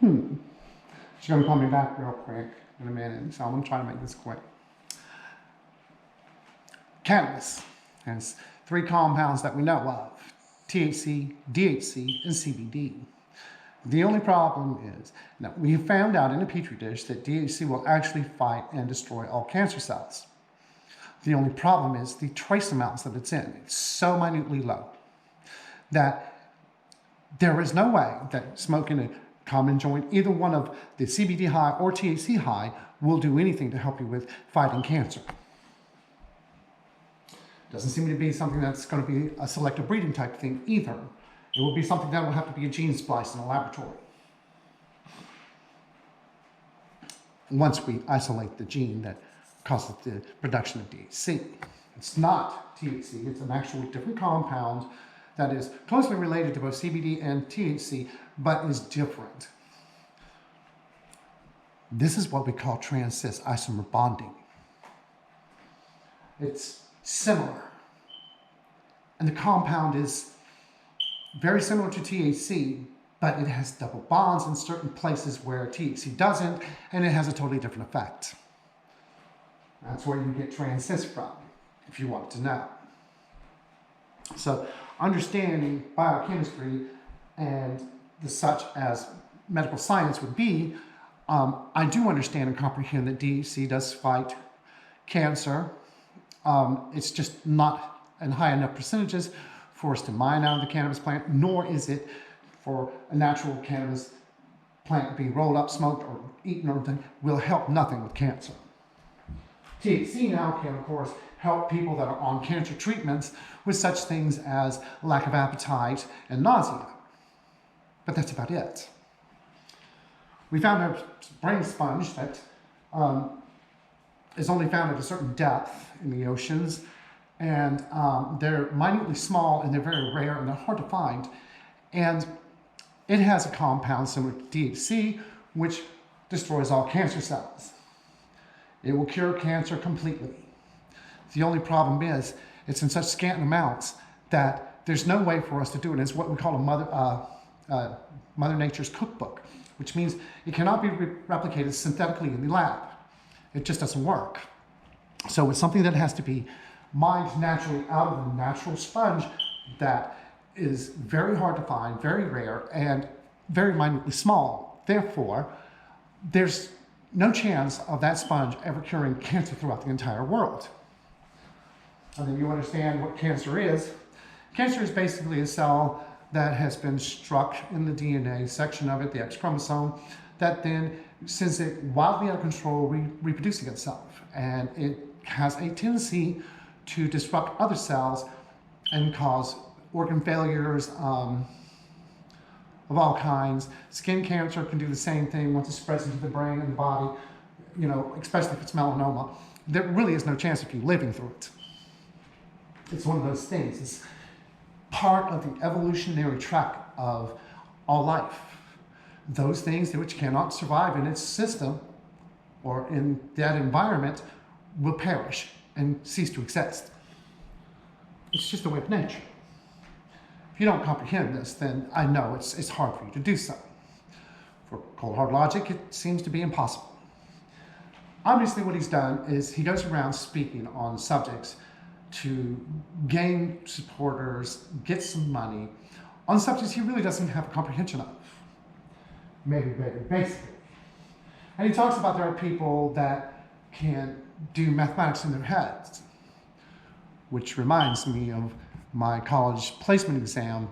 She's going to call me back real quick in a minute, so I'm going to try to make this quick. Cannabis has 3 compounds that we know of: THC, DHC, and CBD. The only problem is that we found out in a petri dish that DHC will actually fight and destroy all cancer cells. The only problem is the trace amounts that it's in. It's so minutely low that there is no way that smoking a common joint, either one of the CBD high or THC high, will do anything to help you with fighting cancer. Doesn't seem to be something that's going to be a selective breeding type thing either. It will be something that will have to be a gene splice in a laboratory. Once we isolate the gene that causes the production of DHC. It's not THC, it's an actually different compound that is closely related to both CBD and THC, but is different. This is what we call trans-cis isomer bonding. It's similar. And the compound is very similar to THC, but it has double bonds in certain places where THC doesn't, and it has a totally different effect. That's where you get trans-cis from, if you want to know. So understanding biochemistry and the such as medical science would be, I do understand and comprehend that DHC does fight cancer. It's just not in high enough percentages for us to mine out of the cannabis plant, nor is it for a natural cannabis plant being rolled up, smoked, or eaten, or anything, will help nothing with cancer. THC now can, of course, help people that are on cancer treatments with such things as lack of appetite and nausea. But that's about it. We found a brain sponge that is only found at a certain depth in the oceans, and they're minutely small, and they're very rare, and they're hard to find. And it has a compound similar to DHC, which destroys all cancer cells. It will cure cancer completely. The only problem is it's in such scant amounts that there's no way for us to do it. It's what we call a Mother Nature's cookbook, which means it cannot be replicated synthetically in the lab. It just doesn't work. So it's something that has to be mined naturally out of the natural sponge that is very hard to find, very rare, and very minutely small. Therefore, there's no chance of that sponge ever curing cancer throughout the entire world. And then you understand what cancer is. Cancer is basically a cell that has been struck in the DNA section of it, the X chromosome, that then sends it wildly out of control, reproducing itself. And it has a tendency to disrupt other cells and cause organ failures of all kinds. Skin cancer can do the same thing once it spreads into the brain and the body, you know, especially if it's melanoma. There really is no chance of you living through it. It's one of those things. It's part of the evolutionary track of all life. Those things which cannot survive in its system or in that environment will perish and cease to exist. It's just a way of nature. If you don't comprehend this, then I know it's hard for you to do so. For cold hard logic, it seems to be impossible. Obviously what he's done is he goes around speaking on subjects to gain supporters, get some money, on subjects he really doesn't have a comprehension of. Maybe very basically. And he talks about there are people that can do mathematics in their heads, which reminds me of my college placement exam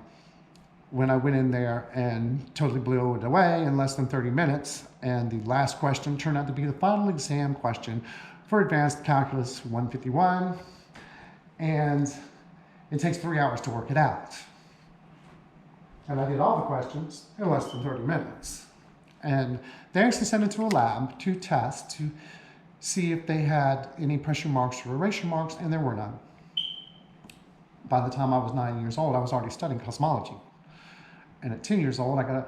when I went in there and totally blew it away in less than 30 minutes. And the last question turned out to be the final exam question for Advanced Calculus 151. And it takes 3 hours to work it out. And I did all the questions in less than 30 minutes. And they actually sent it to a lab to test to see if they had any pressure marks or erasure marks, and there were none. By the time I was 9 years old, I was already studying cosmology. And at 10 years old, I got a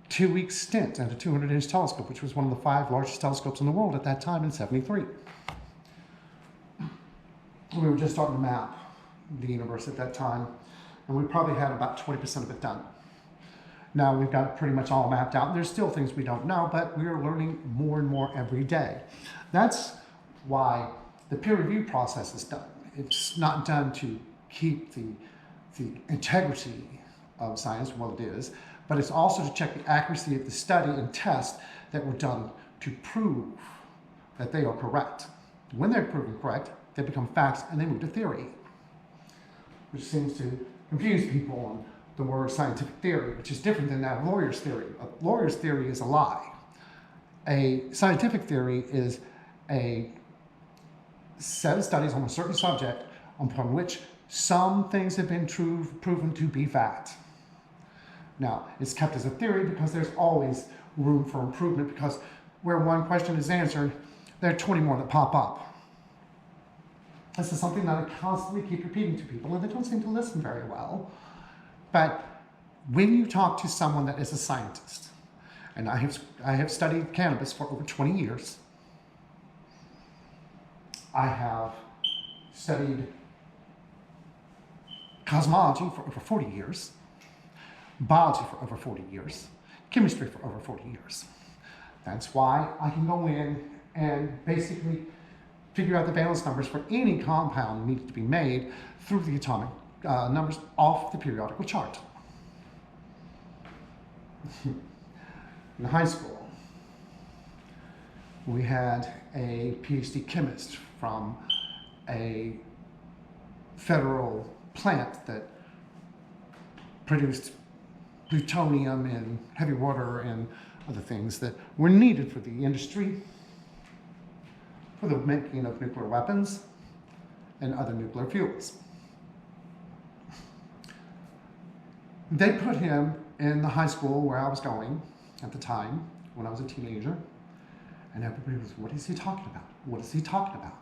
2-week stint at a 200-inch telescope, which was one of the 5 largest telescopes in the world at that time in '73. We were just starting to map the universe at that time, and we probably had about 20% of it done. Now we've got it pretty much all mapped out. There's still things we don't know, but we are learning more and more every day. That's why the peer review process is done. It's not done to keep the integrity of science, well it is, but it's also to check the accuracy of the study and tests that were done to prove that they are correct. When they're proven correct, they become facts and they move to theory, which seems to confuse people on the word scientific theory, which is different than that lawyer's theory. A lawyer's theory is a lie. A scientific theory is a set of studies on a certain subject upon which some things have been proven to be fact. Now, it's kept as a theory because there's always room for improvement, because where one question is answered, there are 20 more that pop up. This is something that I constantly keep repeating to people, and they don't seem to listen very well. But when you talk to someone that is a scientist, and I have studied cannabis for over 20 years, I have studied cosmology for over 40 years, biology for over 40 years, chemistry for over 40 years. That's why I can go in and basically figure out the valence numbers for any compound needed to be made through the atomic numbers off the periodical chart. In high school, we had a PhD chemist from a federal plant that produced plutonium and heavy water and other things that were needed for the industry, for the making of nuclear weapons and other nuclear fuels. They put him in the high school where I was going at the time, when I was a teenager, and everybody was, what is he talking about? What is he talking about?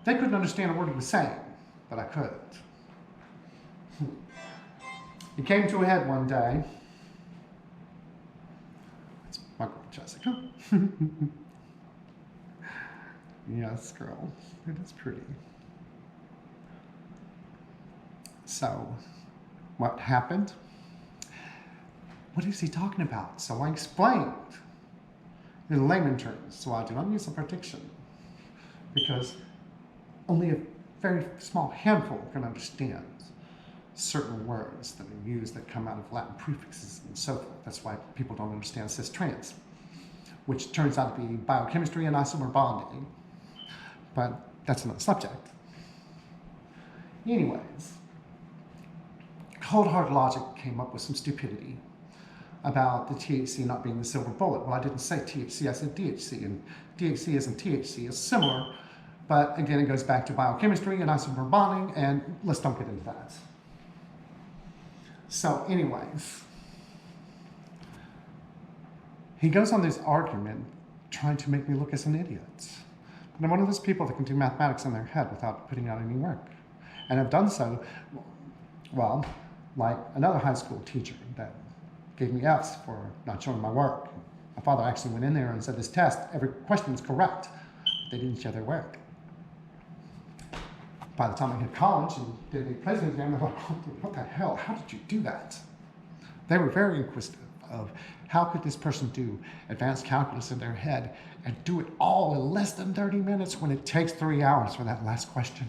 They couldn't understand a word he was saying, but I could. It came to a head one day. It's my girl, Jessica. Yes, girl, it is pretty. So, what happened? What is he talking about? So I explained in layman terms, so I do not use a prediction, because only a very small handful can understand certain words that are used that come out of Latin prefixes and so forth. That's why people don't understand cis-trans, which turns out to be biochemistry and isomer bonding. But that's another subject. Anyways, cold-hearted logic came up with some stupidity about the THC not being the silver bullet. Well, I didn't say THC, I said DHC, and DHC isn't THC. It's similar, but again, it goes back to biochemistry and isomer bonding, and let's don't get into that. So anyways, he goes on this argument trying to make me look as an idiot. But I'm one of those people that can do mathematics in their head without putting out any work. And I've done so, well, like another high school teacher that gave me F's for not showing my work. My father actually went in there and said, this test, every question is correct. They didn't show their work. By the time I hit college and did the placement exam, I thought, what the hell, how did you do that? They were very inquisitive of how could this person do advanced calculus in their head and do it all in less than 30 minutes when it takes 3 hours for that last question.